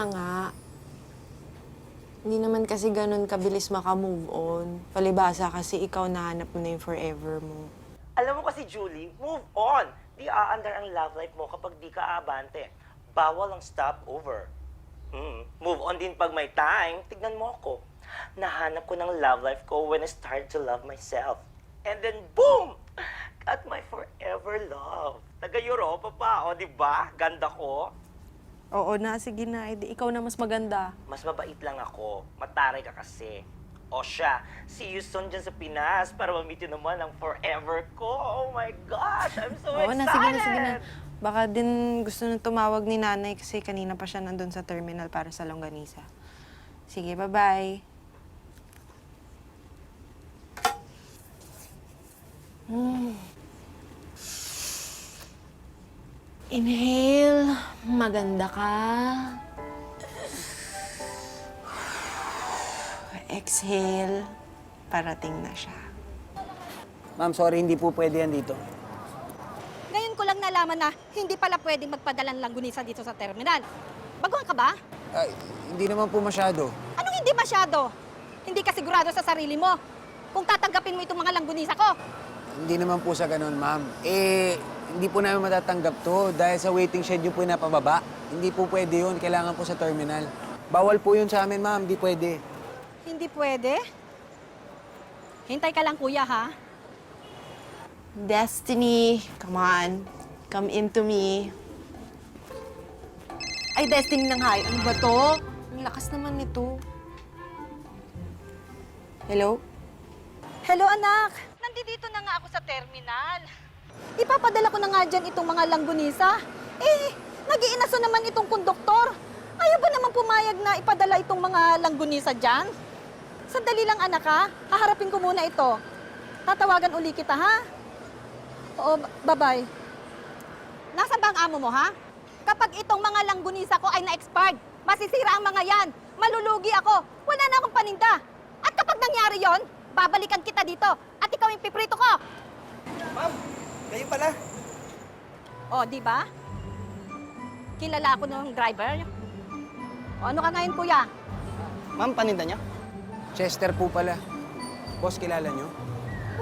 na nga. Hindi naman kasi ganun kabilis maka-move on. Palibhasa kasi ikaw nahanap mo na yung forever mo. Alam mo kasi, Julie, move on. Di aandar ang love life mo kapag di ka aabante. Bawal ang stop over. Move on din pag may time. Tignan mo ako. Nahanap ko ng love life ko when I started to love myself. And then, boom! Got my forever love. Taga-Europa pa, o, di ba? Ganda ko. Oo na, sige na. Edi ikaw na mas maganda. Mas mabait lang ako. Mataray ka kasi. O siya, see you soon dyan sa Pinas para ma-meet you naman ang forever ko. Oh my gosh, I'm so Oo excited! na, sige na, sige na. Baka din gusto na tumawag ni nanay kasi kanina pa siya nandun sa terminal para sa longganisa. Sige, bye-bye. Inhale. Maganda ka. Exhale. Parating na siya. Ma'am, sorry, hindi po pwede yan dito. Ngayon ko lang nalaman na hindi pala pwedeng magpadala ng langgunisa dito sa terminal. Baguhan ka ba? Ay, hindi naman po masyado. Anong hindi masyado? Hindi ka sigurado sa sarili mo kung tatanggapin mo itong mga langgunisa ko. Hindi naman po sa ganun, ma'am. Hindi po namin matatanggap to dahil sa waiting schedule po na pababa. Hindi po pwede yun. Kailangan po sa terminal. Bawal po yun sa amin, ma'am. Hindi pwede. Hindi pwede? Hintay ka lang, kuya, ha? Destiny, come on. Come into me. Ay, Destiny ng hay. Ano ba to? Ang lakas naman nito. Hello? Hello, anak. Nandito na nga ako sa terminal. Ipapadala ko na nga dyan itong mga langgunisa. Nag-iinaso naman itong konduktor. Ayaw ba naman pumayag na ipadala itong mga langgunisa dyan? Sandali lang, anak, ha? Haharapin ko muna ito. Tatawagan uli kita, ha? Oo, bye-bye. Nasaan ba ang amo mo, ha? Kapag itong mga langgunisa ko ay na-expired, masisira ang mga yan. Malulugi ako. Wala na akong paninda. At kapag nangyari yon, babalikan kita dito. At ikaw yung piprito ko. Ma'am, kayo pala. O, di ba? Kilala ako ng driver. O, ano ka ngayon, kuya? Ma'am, paninda niya? Chester po pala. Boss, kilala nyo?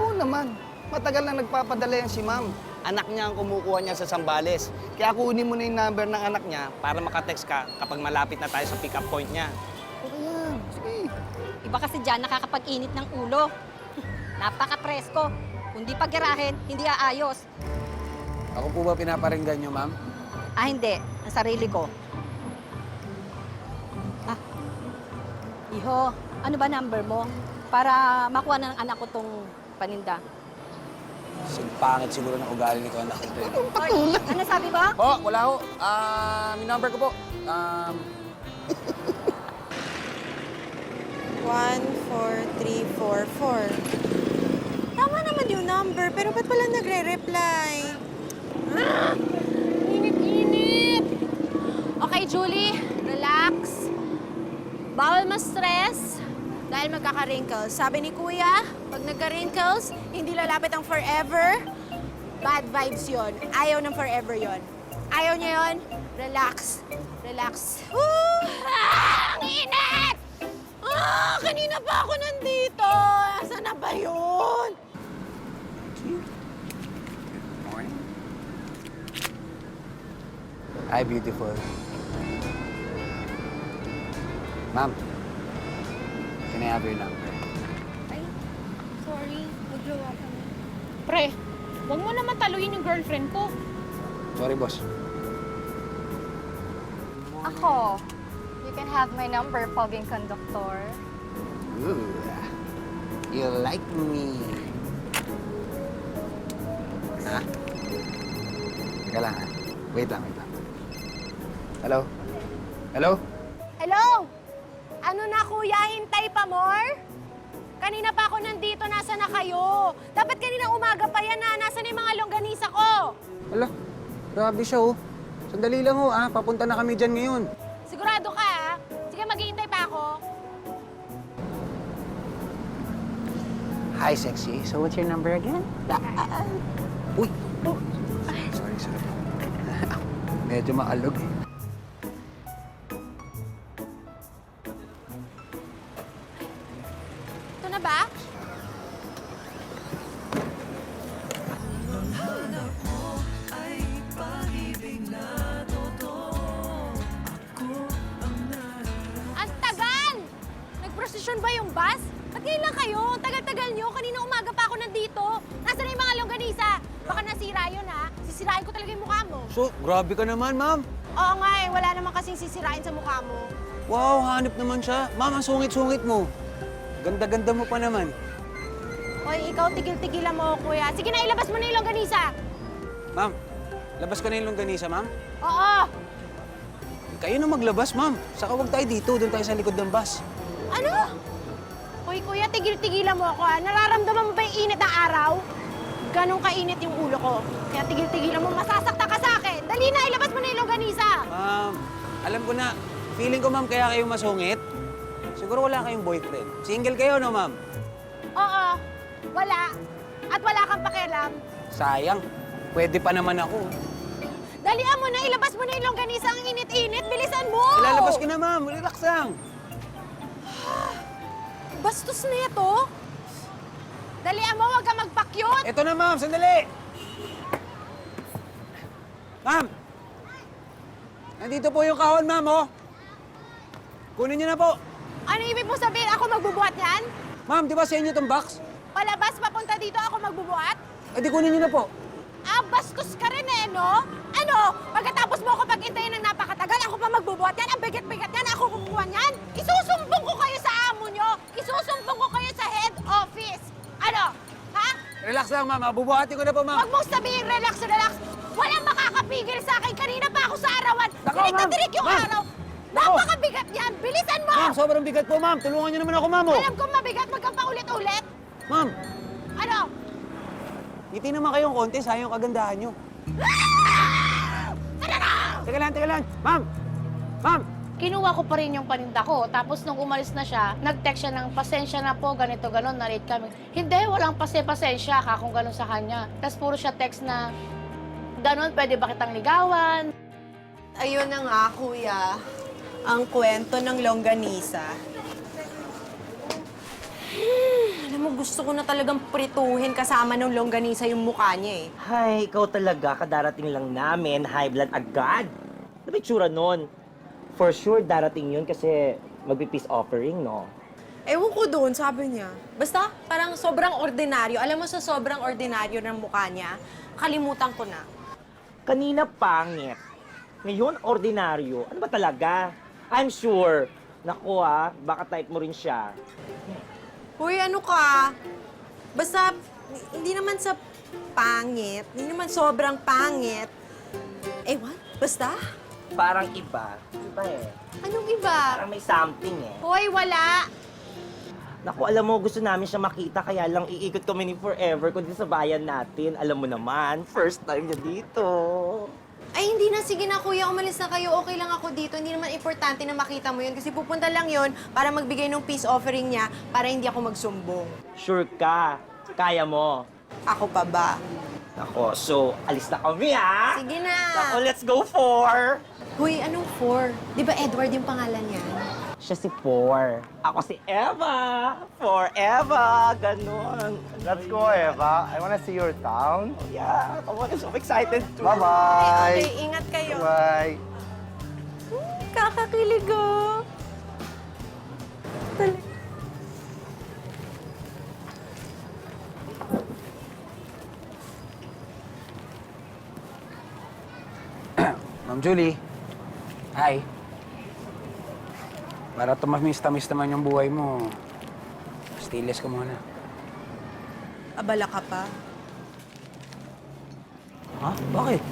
Oo naman. Matagal na nagpapadala yan si ma'am. Anak niya ang kumukuha niya sa Zambales. Kaya kunin mo na yung number ng anak niya para makatext ka kapag malapit na tayo sa pick-up point niya. Okay yan. Sige. Iba kasi dyan nakakapag-init ng ulo. Napaka-presko. Kung di pagirahin, hindi aayos. Ako po ba pinaparinggan nyo, ma'am? Hindi. Ang sarili ko. Iho, ano ba number mo? Para makuha na ng anak ko tong paninda. Pangit siguro ng ugali nito, anak ko. Oy, ano sabi mo? Oh, wala ho. May number ko po. 14344. Tama naman yung number, pero ba't pala nagre-reply? Init-init! Okay, Julie, relax. Bawal ma-stress dahil magkaka-wrinkles. Sabi ni Kuya, pag nagka-wrinkles, hindi lalapit ang forever. Bad vibes yon. Ayaw ng forever yon. Ayaw niya yon. Relax. Relax. Ang init! Kanina pa ako nandito. Saan na ba yun? Hi, beautiful. Ma'am, can I have your number? Ay, sorry. Nag-jowa kami. Pre, huwag mo naman taluin yung girlfriend ko. Sorry, boss. Ako, you can have my number, poging conductor. Ooh, you like me. Ha? Teka lang, ha? Wait lang. Hello? Hello? Hello? Ano na, Kuya? Hintay pa more? Kanina pa ako nandito. Nasa na kayo? Dapat kanina umaga pa yan na. Nasa na yung mga longganisa ko? Hala, grabe siya, oh. Sandali lang, oh, ah. Papunta na kami dyan ngayon. Sigurado ka, ha? Sige, maghihintay pa ako. Hi, sexy. So what's your number again? Uy! Sorry. Medyo maalog, eh. na ba? Ang tagal! Nagprosesyon ba yung bus? Ba't ngayon lang kayo? Ang tagal-tagal nyo. Kanina umaga pa ako nandito. Nasaan na yung mga longganisa? Baka nasira yun, ha? Sisirain ko talaga yung mukha mo. So, grabe ka naman, ma'am. Oo nga eh, wala naman kasing sisirain sa mukha mo. Wow, hanip naman siya. Ma'am, ang sungit-sungit mo. Ganda-ganda mo pa naman. Hoy, ikaw tigil-tigilan mo, kuya. Sige na, ilabas mo na yung longganisa. Ma'am, labas ka na yung longganisa, ma'am. Oo. Kayo na maglabas, ma'am. Saka huwag tayo dito. Doon tayo sa likod ng bus. Ano? Hoy, kuya, tigil-tigilan mo ako, ha? Nararamdaman mo ba yung init ng araw? Ganong kainit yung ulo ko. Kaya tigil-tigilan mo, masasakta ka sa akin. Dali na, ilabas mo na yung longganisa. Ma'am, alam ko na. Feeling ko, ma'am, kaya kayo masungit. Siguro wala kayong boyfriend. Single kayo, no, ma'am? Oo, wala. At wala kang pakialam. Sayang. Pwede pa naman ako. Dalian mo na, ilabas mo na yung longganisa. Ang init-init, bilisan mo! Ilalabas ko na, ma'am. Relax lang. Bastos na ito. Dalian mo, huwag ka magpakyut. Ito na, ma'am. Sandali. Ma'am! Nandito po yung kahon, ma'am, oh. Kunin niyo na po. Ano ibig mo sabihin? Ako magbubuhat yan? Ma'am, di ba sa inyo itong box? Palabas, papunta dito, ako magbubuhat? Eh, di kunin niyo na po. Ah, bastos ka rin eh, no? Ano? Pagkatapos mo ako pag-intayin ng napakatagal, ako pa magbubuhat yan? Ang bigat-bigat yan, ako kukuha niyan? Isusumbong ko kayo sa amo nyo! Isusumbong ko kayo sa head office! Ano? Ha? Relax lang, ma'am. Bubuhatin ko na po, ma'am. Huwag mong sabihin, relax, relax! Walang makakapigil sa akin! Kanina pa ako sa arawan! Nako, Dinig na ma'am! dinig yung Ma'am! araw! Nako! Napakabigat yan! Bilisan mo! Ma'am, sobrang bigat po, ma'am. Tulungan niyo naman ako, ma'am, oh. Alam kong mabigat, wag kang paulit-ulit! Ma'am, Ano? ngiti naman kayong konti. Sayang yung kagandahan niyo. Teka lang. Ma'am! Ma'am! Kinuha ko pa rin yung paninda ko. Tapos nung umalis na siya, nag-text siya ng pasensya na po, ganito, ganon, na-late kami. Hindi, walang pasensya ka kung ganon sa kanya. Tapos puro siya text na, ganon, pwede ba kitang ligawan? Ayun na nga, kuya. Ang kwento ng longganisa. Alam mo, gusto ko na talagang prituhin kasama ng longganisa yung mukha niya eh. Hay, ikaw talaga, kadarating lang namin, high blood agad. Ano ba yung tsura nun? For sure, darating yun kasi magbe-peace offering, no? Ewan ko doon, sabi niya. Basta, parang sobrang ordinaryo. Alam mo, sa sobrang ordinaryo ng mukha niya, kalimutan ko na. Kanina pangit. Ngayon, ordinaryo. Ano ba talaga? I'm sure. Naku baka type mo rin siya. Hoy, ano ka? Basta, hindi naman sa pangit, hindi naman sobrang pangit. Ewan, basta. Parang iba. Iba eh. Anong iba? Parang may something eh. Hoy, wala! Naku, alam mo, gusto namin siya makita, kaya lang iikot kami ni Forever kundi sa bayan natin. Alam mo naman, first time niya dito. Ay, hindi na. Sige na, kuya. Umalis na kayo. Okay lang ako dito. Hindi naman importante na makita mo yun. Kasi pupunta lang yun para magbigay ng peace offering niya para hindi ako magsumbong. Sure ka? Kaya mo? Ako pa ba? Ako, so alis na kami ha? Sige na. Ako, let's go for... Huy, anong four? Di ba Edward yung pangalan niya? Siya si Four. Ako si Eva. Forever. Ganon. Let's go, Eva. I wanna see your town. Yeah, come on. I'm so excited too. Bye-bye. Okay, ingat kayo. Bye. Kakakilig oh. Ma'am Julie. Hi. Para tumamis-tamis naman yung buhay mo, stainless ka muna. Abala ka pa. Ha? Bakit?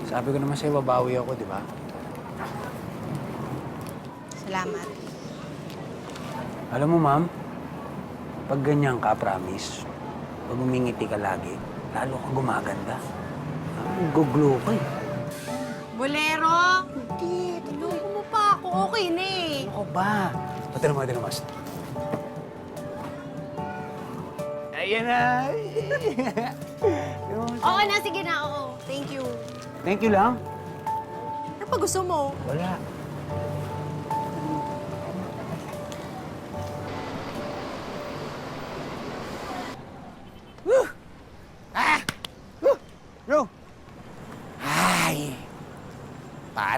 Sabi ko naman sa'yo, babawi ako, di ba? Salamat. Alam mo, ma'am, pag ganyan ka, promise, pag umingiti ka lagi, lalo kang gumaganda. Guglo ka eh. Bolero! Hindi, tulungan mo pa ako. Okay na eh. Ano ba? Patira mo. Ayan na! Oo na, sige na, oo. Thank you. Thank you lang. Ano pa gusto mo? Wala.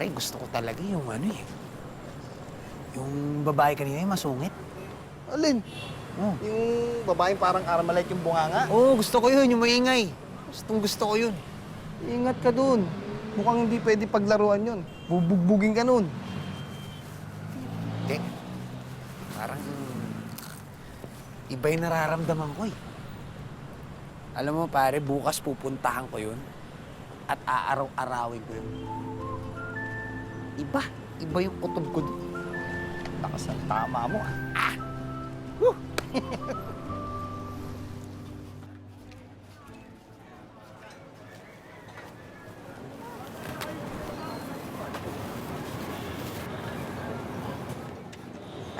Pare, gusto ko talaga yung ano eh. Yung babae kanina yung masungit. Alin? Oh. Yung babaeng parang Armalite yung bunganga? Oo, gusto ko yun, yung maingay. Gusto ko yun. Ingat ka dun. Mukhang hindi pwede paglaruan yun. Bubugbugin ka nun. Hindi. Parang iba yung nararamdaman ko eh. Alam mo pare, bukas pupuntahan ko yun at aaraw-arawin ko yun. Iba yung kutob ko dun. Lakas ang tama mo.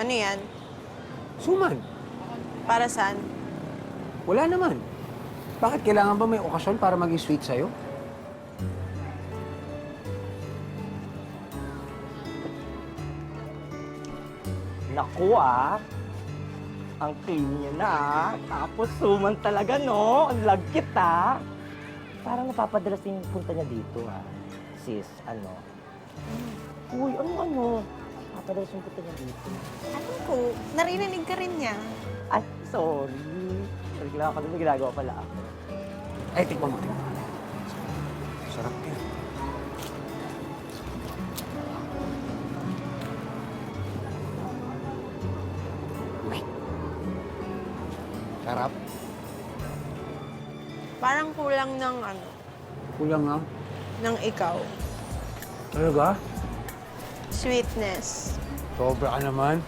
Ano yan? Suman, Para saan? wala naman. Bakit kailangan ba may okasyon para maging sweet sa'yo? Naku ang clean niya na Tapos suman talaga, no? Ang lagkit, Parang napapadalas yung punta niya dito, Sis, ano? Uy, ano? Napapadalas yung punta niya dito. Alam ko, narinig ka rin niya. Ay, sorry. Naglaga ka doon, may ginagawa pala ako. Ay, tikman mo. Sarap yun. Sarap. Parang kulang ng Kulang nga. ng ikaw. Talaga? Sweetness. Sobra ka naman.